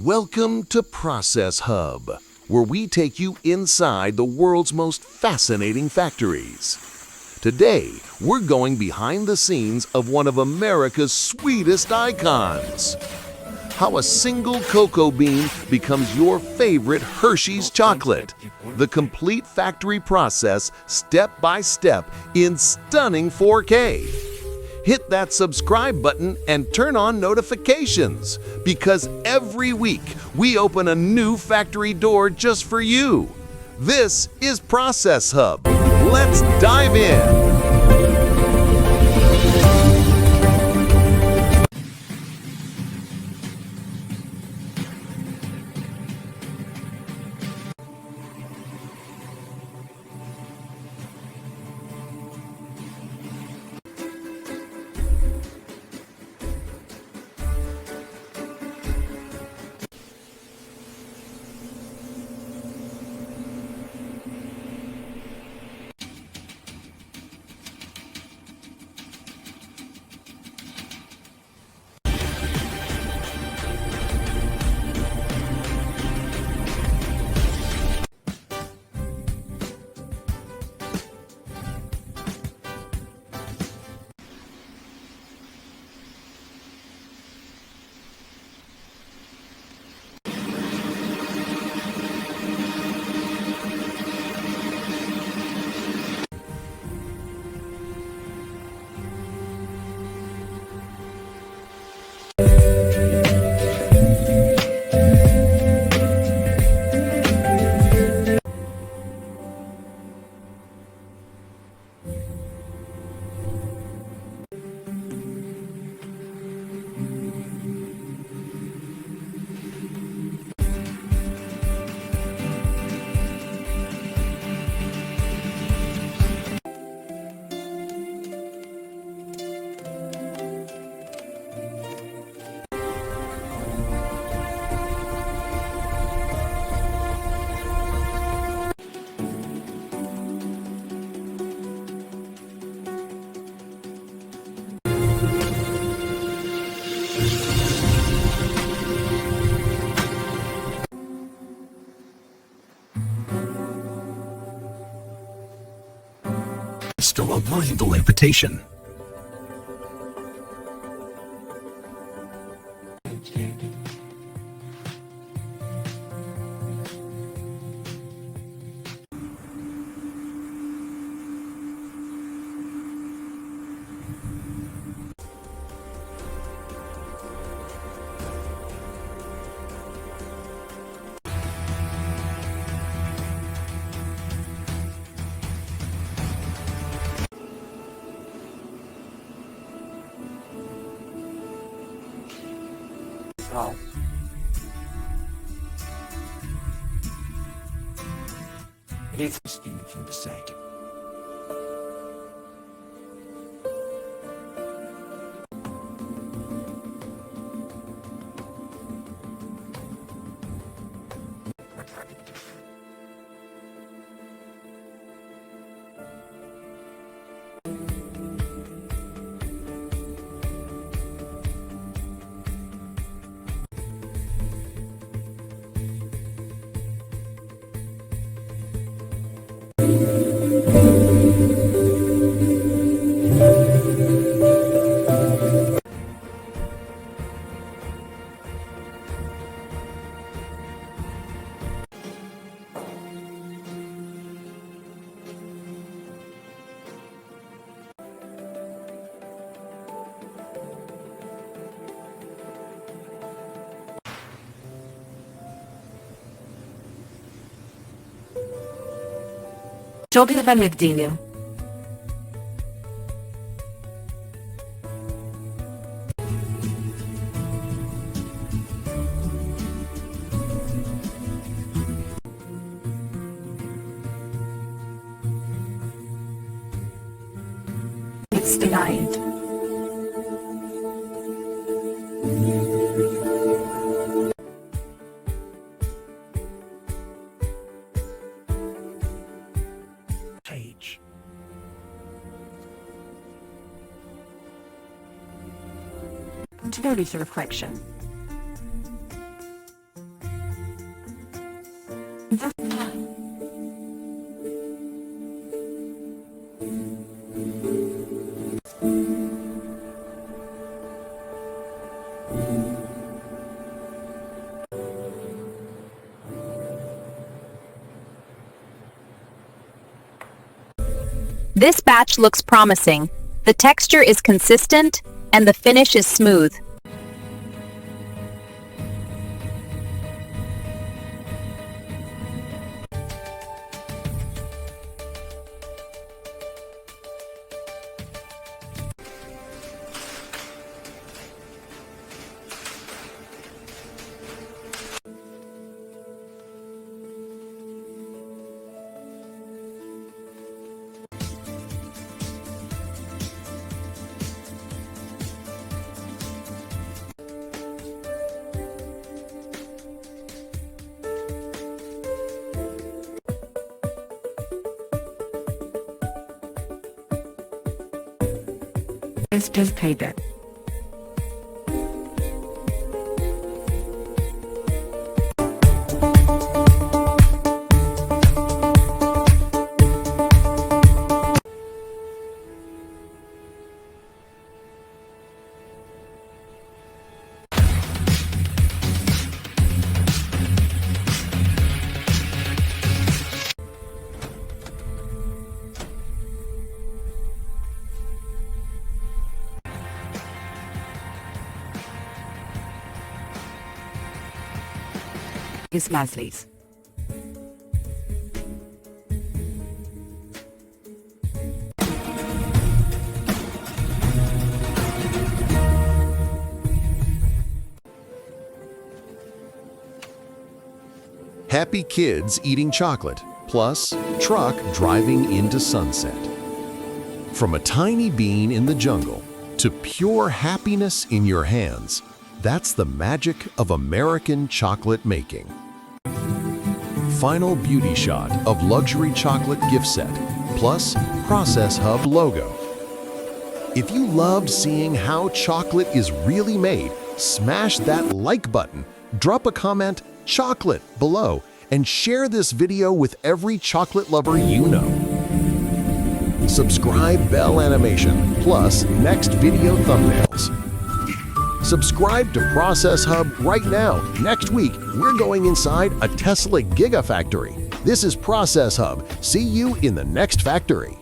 Welcome to Process Hub, where we take you inside the world's most fascinating factories. Today, we're going behind the scenes of one of America's sweetest icons. How a single cocoa bean becomes your favorite Hershey's chocolate. The complete factory process, step by step, in stunning 4K. Hit that subscribe button and turn on notifications, because every week we open a new factory door just for you. This is Process Hub. Let's dive in. Still avoid the reputation. Oh. It's for the sake. Joby na Benedinho. It's denied. Page. To notice a reflection. This batch looks promising. The texture is consistent and the finish is smooth. It's just payback. It's Leslie's. Happy kids eating chocolate, plus truck driving into sunset. From a tiny bean in the jungle to pure happiness in your hands, that's the magic of American chocolate making. Final beauty shot of luxury chocolate gift set, plus Process Hub logo. If you loved seeing how chocolate is really made, smash that like button, drop a comment, chocolate, below, and share this video with every chocolate lover you know. Subscribe bell animation, plus next video thumbnails. Subscribe to Process Hub right now. Next week, we're going inside a Tesla Gigafactory. This is Process Hub. See you in the next factory.